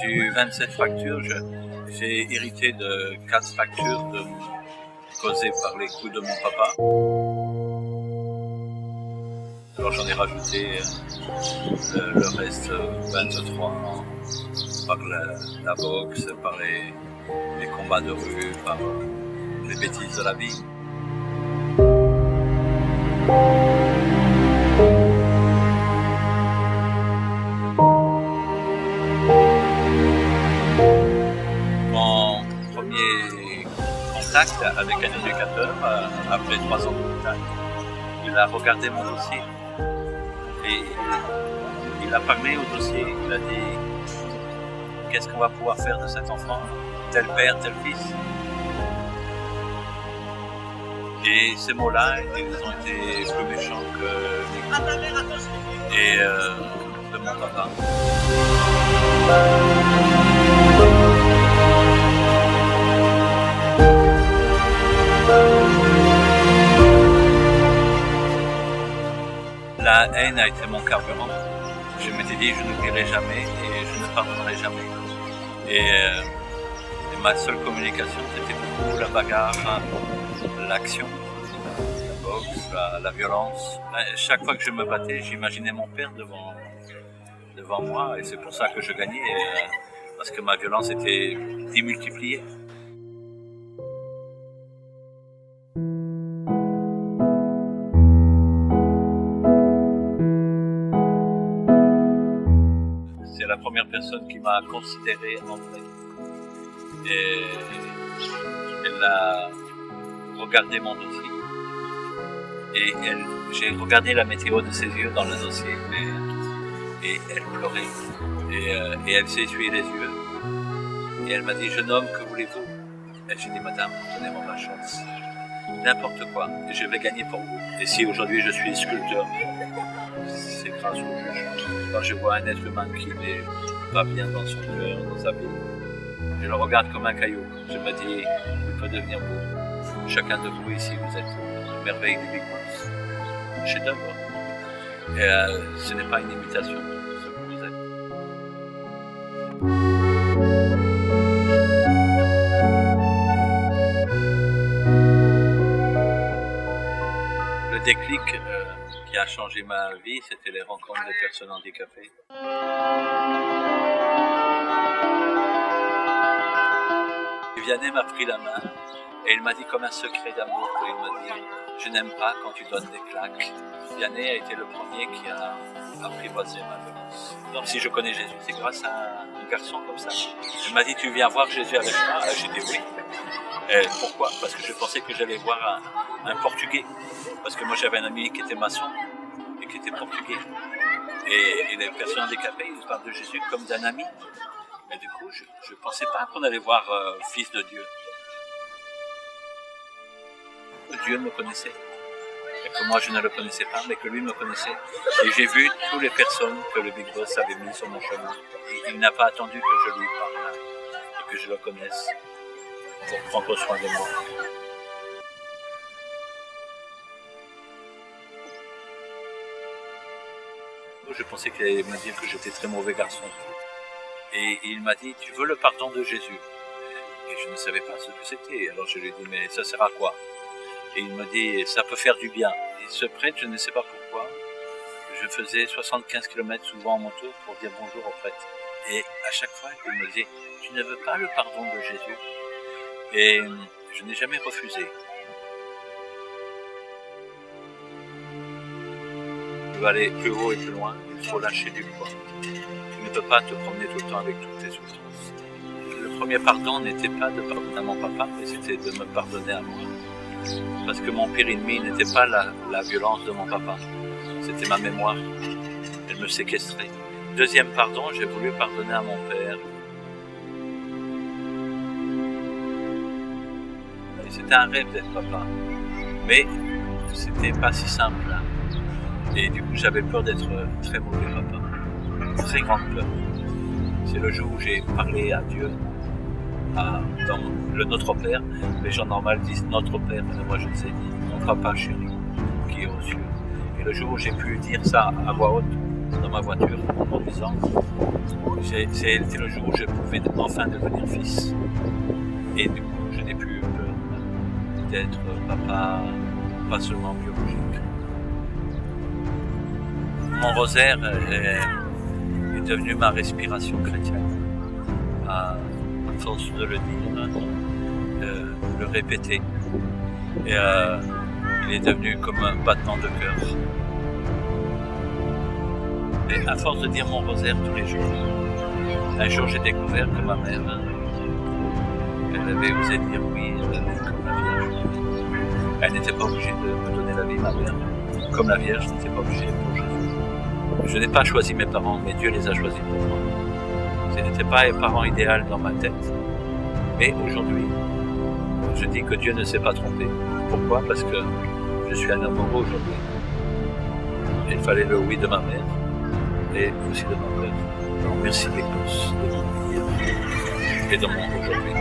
J'ai eu 27 fractures. J'ai hérité de 4 fractures causées par les coups de mon papa. Alors j'en ai rajouté le reste 23 par la boxe, par les combats de rue, par les bêtises de la vie. Mon premier contact avec un éducateur, après 3 ans d'hôpital, il a regardé mon dossier et il a parlé au dossier. Il a dit: qu'est-ce qu'on va pouvoir faire de cet enfant? Tel père, tel fils. Et ces mots-là, ils ont été plus méchants que de mon papa. La haine a été mon carburant. Je m'étais dit: je n'oublierai jamais et je ne pardonnerai jamais. Et ma seule communication, c'était beaucoup la bagarre, l'action, la boxe, la violence. Chaque fois que je me battais, j'imaginais mon père devant moi, et c'est pour ça que je gagnais, parce que ma violence était démultipliée. C'est la première personne qui m'a considéré en vrai. Et elle a regardé mon dossier. Et j'ai regardé la météo de ses yeux dans le dossier. Et elle pleurait. Et elle s'est essuyé les yeux. Et elle m'a dit: jeune homme, que voulez-vous? Et j'ai dit: madame, donnez-moi ma chance. N'importe quoi. Et je vais gagner pour vous. Et si aujourd'hui je suis sculpteur, c'est grâce au juge. Quand je vois un être humain qui n'est pas bien dans son cœur, dans sa vie, je le regarde comme un caillou. Je me dis: il peut devenir beau. Chacun de vous ici, vous êtes une merveille du Big Boss. Chef-d'œuvre. Et ce n'est pas une imitation de ce que vous êtes. Le déclic qui a changé ma vie, c'était les rencontres des personnes handicapées. Vianney m'a pris la main et il m'a dit comme un secret d'amour. Il m'a dit: je n'aime pas quand tu donnes des claques. Vianney a été le premier qui a apprivoisé ma violence. Donc si je connais Jésus, c'est grâce à un garçon comme ça. Il m'a dit: tu viens voir Jésus avec moi? J'ai dit oui. Et pourquoi? Parce que je pensais que j'allais voir un Portugais. Parce que moi j'avais un ami qui était maçon et qui était portugais. Et les personnes handicapées, ils parlent de Jésus comme d'un ami. Mais du coup, je ne pensais pas qu'on allait voir Fils de Dieu. Dieu me connaissait. Et que moi je ne le connaissais pas, mais que lui me connaissait. Et j'ai vu toutes les personnes que le Big Boss avait mis sur mon chemin. Et il n'a pas attendu que je lui parle et que je le connaisse pour prendre soin de moi. Je pensais qu'il allait me dire que j'étais très mauvais garçon. Et il m'a dit: tu veux le pardon de Jésus? Et je ne savais pas ce que c'était. Alors je lui ai dit: mais ça sert à quoi? Et il me dit: ça peut faire du bien. Et ce prêtre, je ne sais pas pourquoi, je faisais 75 km souvent en moto pour dire bonjour au prêtre. Et à chaque fois, il me dit: tu ne veux pas le pardon de Jésus? Et je n'ai jamais refusé. Tu veux aller plus haut et plus loin, il faut lâcher du poids. Tu ne peux pas te promener tout le temps avec toutes tes souffrances. Le premier pardon n'était pas de pardonner à mon papa, mais c'était de me pardonner à moi. Parce que mon pire ennemi n'était pas la violence de mon papa, c'était ma mémoire. Elle me séquestrait. Deuxième pardon, j'ai voulu pardonner à mon père. Et c'était un rêve d'être papa, mais c'était pas si simple. Et du coup, j'avais peur d'être très mauvais papa. Très grande peur. C'est le jour où j'ai parlé à Dieu, dans le Notre Père. Les gens normaux disent Notre Père, mais moi je sais, mon papa chéri, qui est aux cieux. Et le jour où j'ai pu dire ça à voix haute, dans ma voiture en conduisant. C'était le jour où je pouvais enfin devenir fils. Et du coup, je n'ai plus peur d'être papa, pas seulement biologique. Mon rosaire est devenu ma respiration chrétienne. À force de le dire, de le répéter. Et il est devenu comme un battement de cœur. Et à force de dire mon rosaire tous les jours, un jour j'ai découvert que ma mère, elle avait osé dire oui, comme la Vierge. Elle n'était pas obligée de me donner la vie, ma mère. Comme la Vierge n'était pas obligée pour Jésus. Je n'ai pas choisi mes parents, mais Dieu les a choisis pour moi. Ce n'étaient pas les parents idéaux dans ma tête. Mais aujourd'hui, je dis que Dieu ne s'est pas trompé. Pourquoi? Parce que je suis un homme heureux aujourd'hui. Il fallait le oui de ma mère et aussi de mon père. Donc merci d'Écosse, de mon vie et de mon aujourd'hui.